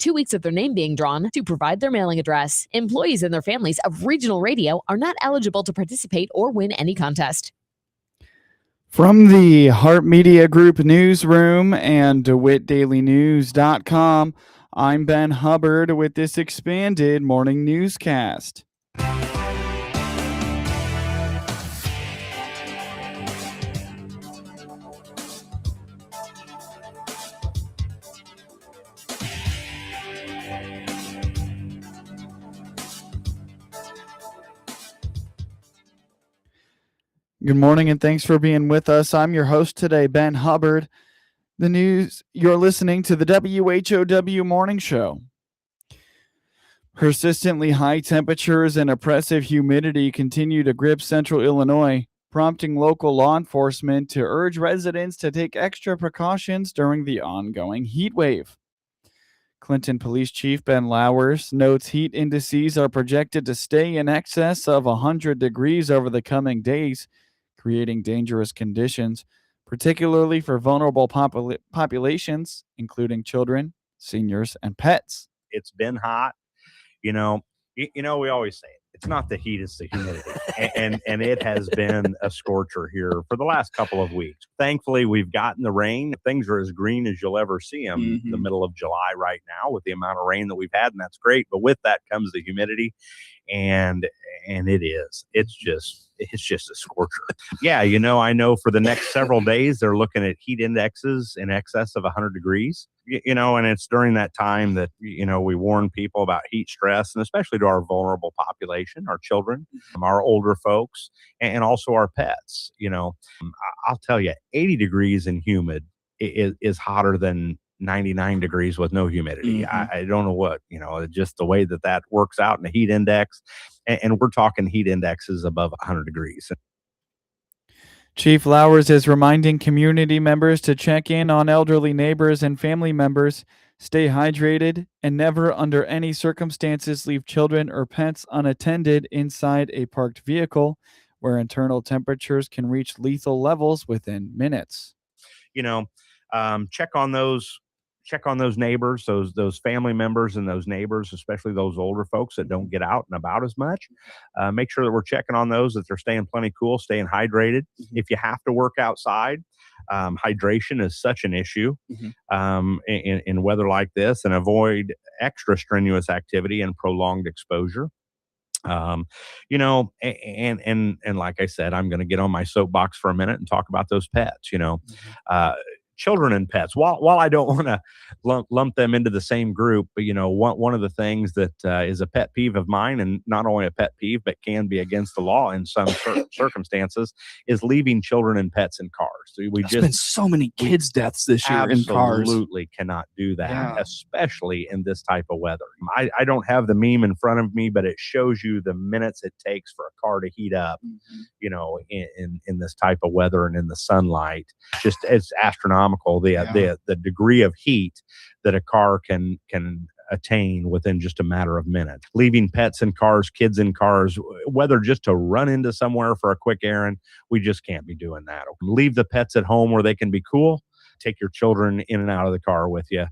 2 weeks of their name being drawn to provide their mailing address. Employees and their families of regional radio are not eligible to participate or win any contest. From the Heart Media Group newsroom and DeWittDailyNews.com, I'm Ben Hubbard with this expanded morning newscast. Good morning and thanks for being with us. I'm your host today, Ben Hubbard. The news, you're listening to the WHOW Morning Show. Persistently high temperatures and oppressive humidity continue to grip central Illinois, prompting local law enforcement to urge residents to take extra precautions during the ongoing heat wave. Clinton Police Chief Ben Lowers notes heat indices are projected to stay in excess of 100 degrees over the coming days, creating dangerous conditions, particularly for vulnerable populations, including children, seniors, and pets. It's been hot. We always say it's not the heat, it's the humidity. and it has been a scorcher here for the last couple of weeks. Thankfully, we've gotten the rain. Things are as green as you'll ever see them in the middle of July right now with the amount of rain that we've had, and that's great. But with that comes the humidity, and it's just a scorcher. Yeah, I know for the next several days they're looking at heat indexes in excess of 100 degrees. And it's during that time that we warn people about heat stress, and especially to our vulnerable population, our children, our older folks, and also our pets. I'll tell you, 80 degrees and humid is hotter than 99 degrees with no humidity. I don't know what, just the way that works out in the heat index. And we're talking heat indexes above 100 degrees. Chief Lowers is reminding community members to check in on elderly neighbors and family members, stay hydrated, and never under any circumstances leave children or pets unattended inside a parked vehicle where internal temperatures can reach lethal levels within minutes. Check on those neighbors, those family members and those neighbors, especially those older folks that don't get out and about as much. Make sure that we're checking on those, that they're staying plenty cool, staying hydrated. If you have to work outside, hydration is such an issue in weather like this, and avoid extra strenuous activity and prolonged exposure. And like I said, I'm going to get on my soapbox for a minute and talk about those pets. Children and pets. While I don't want to lump them into the same group, but one of the things that is a pet peeve of mine, and not only a pet peeve but can be against the law in some circumstances, is leaving children and pets in cars. There's been so many kids' deaths this year in cars. Absolutely cannot do that, especially in this type of weather. I don't have the meme in front of me, but it shows you the minutes it takes for a car to heat up, in this type of weather and in the sunlight. Just it's astronomical. The degree of heat that a car can attain within just a matter of minutes. Leaving pets in cars, kids in cars, whether just to run into somewhere for a quick errand, we just can't be doing that. Leave the pets at home where they can be cool. Take your children in and out of the car with you.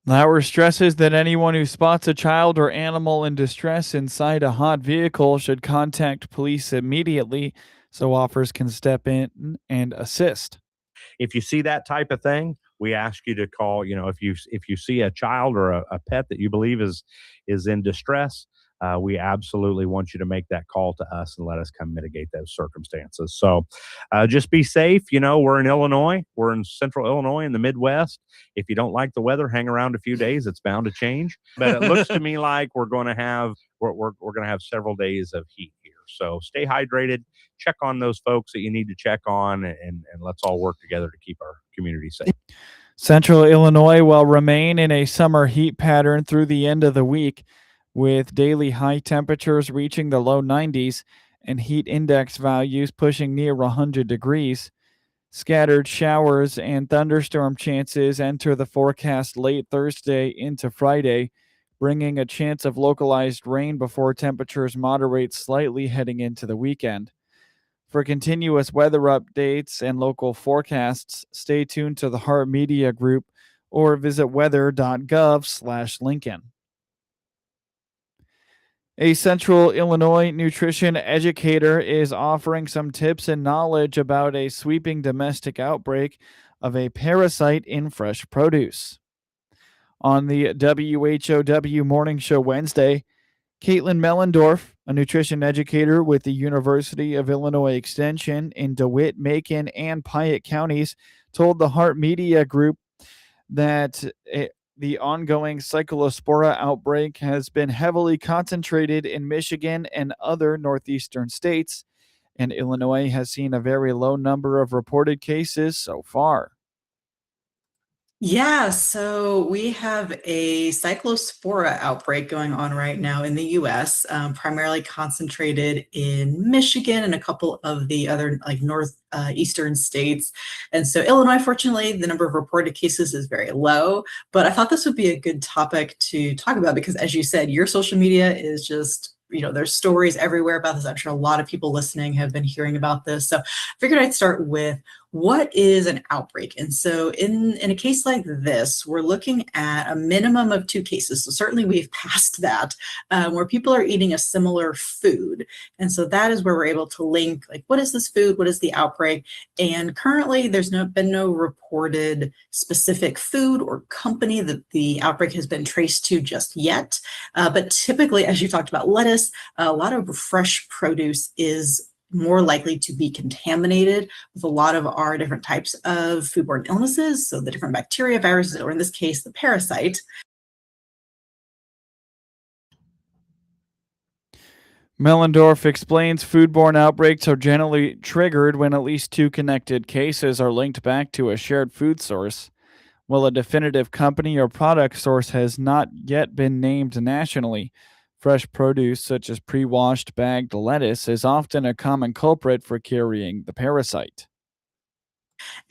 Lauer stresses that anyone who spots a child or animal in distress inside a hot vehicle should contact police immediately so officers can step in and assist. If you see that type of thing, we ask you to call. If you see a child or a pet that you believe is in distress, we absolutely want you to make that call to us and let us come mitigate those circumstances. So just be safe. We're in Illinois. We're in central Illinois in the Midwest. If you don't like the weather, hang around a few days. It's bound to change. But it looks to me like we're going to have several days of heat here. So stay hydrated. Check on those folks that you need to check on, and let's all work together to keep our community safe. Central Illinois will remain in a summer heat pattern through the end of the week, with daily high temperatures reaching the low 90s and heat index values pushing near 100 degrees. Scattered showers and thunderstorm chances enter the forecast late Thursday into Friday, bringing a chance of localized rain before temperatures moderate slightly heading into the weekend. For continuous weather updates and local forecasts, stay tuned to the Heart Media Group or visit weather.gov/Lincoln. A Central Illinois nutrition educator is offering some tips and knowledge about a sweeping domestic outbreak of a parasite in fresh produce. On the WHOW Morning Show Wednesday, Caitlin Mellendorf, a nutrition educator with the University of Illinois Extension in DeWitt, Macon, and Piatt counties, told the Heart Media Group that the ongoing Cyclospora outbreak has been heavily concentrated in Michigan and other northeastern states, and Illinois has seen a very low number of reported cases so far. Yeah, so we have a Cyclospora outbreak going on right now in the US, primarily concentrated in Michigan and a couple of the other like northeastern states. And so Illinois, fortunately, the number of reported cases is very low, but I thought this would be a good topic to talk about because, as you said, your social media is just, there's stories everywhere about this. I'm sure a lot of people listening have been hearing about this. So I figured I'd start with, what is an outbreak? And so in a case like this, we're looking at a minimum of 2 cases. So certainly we've passed that, where people are eating a similar food. And so that is where we're able to link, like, what is this food? What is the outbreak? And currently there's been no reported specific food or company that the outbreak has been traced to just yet. But typically, as you talked about lettuce, a lot of fresh produce is more likely to be contaminated with a lot of our different types of foodborne illnesses. So the different bacteria, viruses, or in this case, the parasite. Mellendorf explains foodborne outbreaks are generally triggered when at least 2 connected cases are linked back to a shared food source. While a definitive company or product source has not yet been named nationally, fresh produce such as pre-washed bagged lettuce is often a common culprit for carrying the parasite.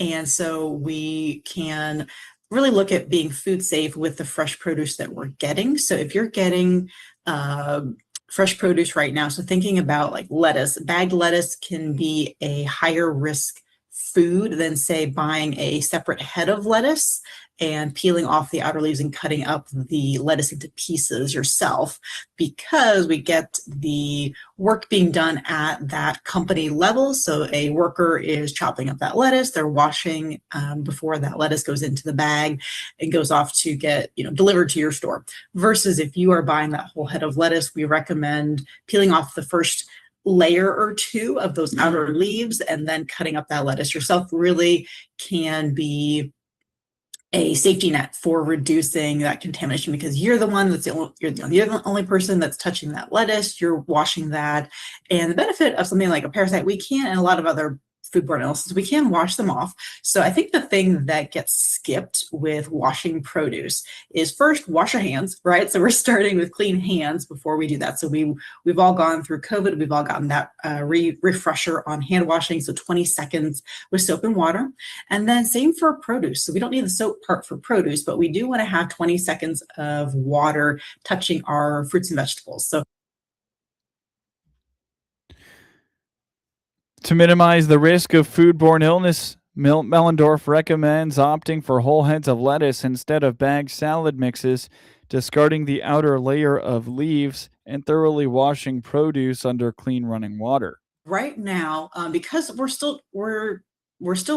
And so we can really look at being food safe with the fresh produce that we're getting. So if you're getting fresh produce right now, so thinking about like lettuce, bagged lettuce can be a higher risk food than, say, buying a separate head of lettuce and peeling off the outer leaves and cutting up the lettuce into pieces yourself, because we get the work being done at that company level. So a worker is chopping up that lettuce, they're washing before that lettuce goes into the bag and goes off to get delivered to your store. Versus if you are buying that whole head of lettuce, we recommend peeling off the first layer or 2 of those outer leaves and then cutting up that lettuce yourself really can be a safety net for reducing that contamination, because you're the one that's you're the only person that's touching that lettuce, you're washing that. And the benefit of something like a parasite, we can, and a lot of other foodborne illnesses, we can wash them off. So I think the thing that gets skipped with washing produce is first wash your hands, right? So we're starting with clean hands before we do that. So we've all gone through COVID, we've all gotten that refresher on hand washing. So 20 seconds with soap and water. And then same for produce. So we don't need the soap part for produce, but we do want to have 20 seconds of water touching our fruits and vegetables. So to minimize the risk of foodborne illness, Mellendorf recommends opting for whole heads of lettuce instead of bagged salad mixes, discarding the outer layer of leaves, and thoroughly washing produce under clean running water. Right now, because we're still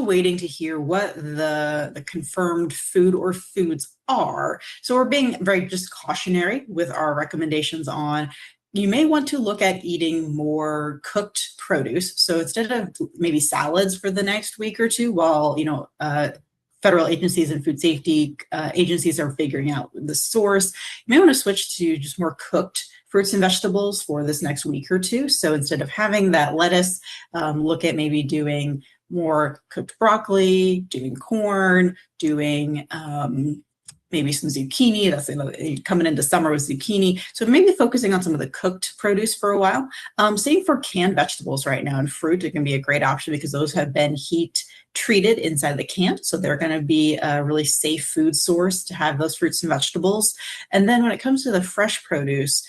waiting to hear what the confirmed food or foods are. So we're being very just cautionary with our recommendations on, you may want to look at eating more cooked produce. So instead of maybe salads for the next week or 2, while federal agencies and food safety agencies are figuring out the source, you may want to switch to just more cooked fruits and vegetables for this next week or 2. So instead of having that lettuce, look at maybe doing more cooked broccoli, doing corn, doing maybe some zucchini. That's coming into summer with zucchini. So maybe focusing on some of the cooked produce for a while. Same for canned vegetables right now, and fruit. It can be a great option because those have been heat treated inside the can. So they're going to be a really safe food source to have those fruits and vegetables. And then when it comes to the fresh produce,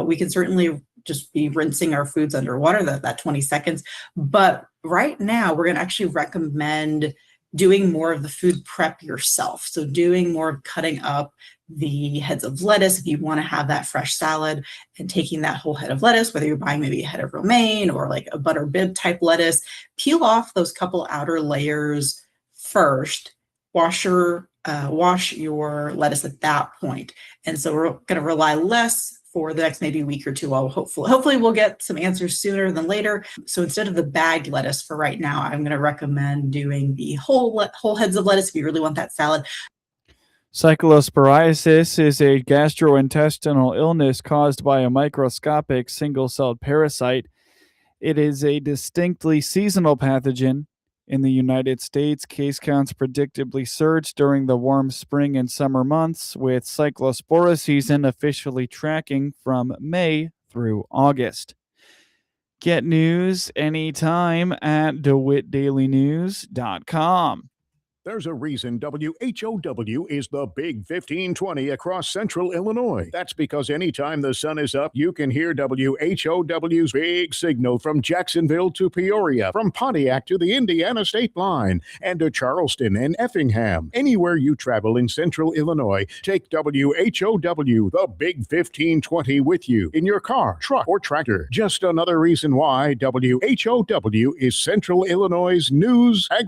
we can certainly just be rinsing our foods underwater, that 20 seconds. But right now, we're going to actually recommend doing more of the food prep yourself. So doing more of cutting up the heads of lettuce if you want to have that fresh salad, and taking that whole head of lettuce, whether you're buying maybe a head of romaine or like a butter bib type lettuce, peel off those couple outer layers first, wash your lettuce at that point. And so we're going to rely less for the next maybe week or two. Hopefully we'll get some answers sooner than later. So instead of the bagged lettuce for right now, I'm going to recommend doing the whole heads of lettuce if you really want that salad. Cyclosporiasis is a gastrointestinal illness caused by a microscopic single-celled parasite. It is a distinctly seasonal pathogen. In the United States, case counts predictably surge during the warm spring and summer months, with Cyclospora season officially tracking from May through August. Get news anytime at DeWittDailyNews.com. There's a reason WHOW is the Big 1520 across central Illinois. That's because anytime the sun is up, you can hear WHOW's big signal from Jacksonville to Peoria, from Pontiac to the Indiana state line, and to Charleston and Effingham. Anywhere you travel in central Illinois, take WHOW, the Big 1520, with you in your car, truck, or tractor. Just another reason why WHOW is Central Illinois' news,